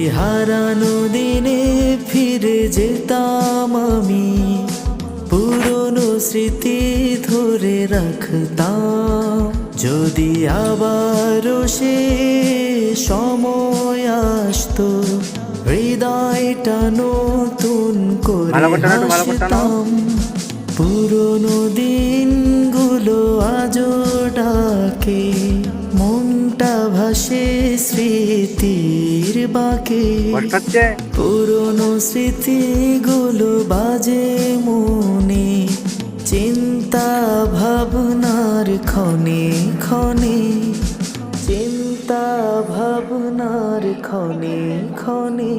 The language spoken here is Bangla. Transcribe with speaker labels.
Speaker 1: হারানো দিনে ফিরে যেতাম আমি, পুরনো স্মৃতি ধরে রাখতাম। যদি আবারও সে সময় আসতো, হৃদয়টা নতুন করে হাসতাম। পুরনো দিনগুলো আজও ডাকে, মনটা ভাসে স্মৃতির বাঁকে। পুরনো স্মৃতিগুলো বাজে মনে, চিন্তা ভাবনার ক্ষণে ক্ষণে, চিন্তা ভাবনার ক্ষণে ক্ষণে।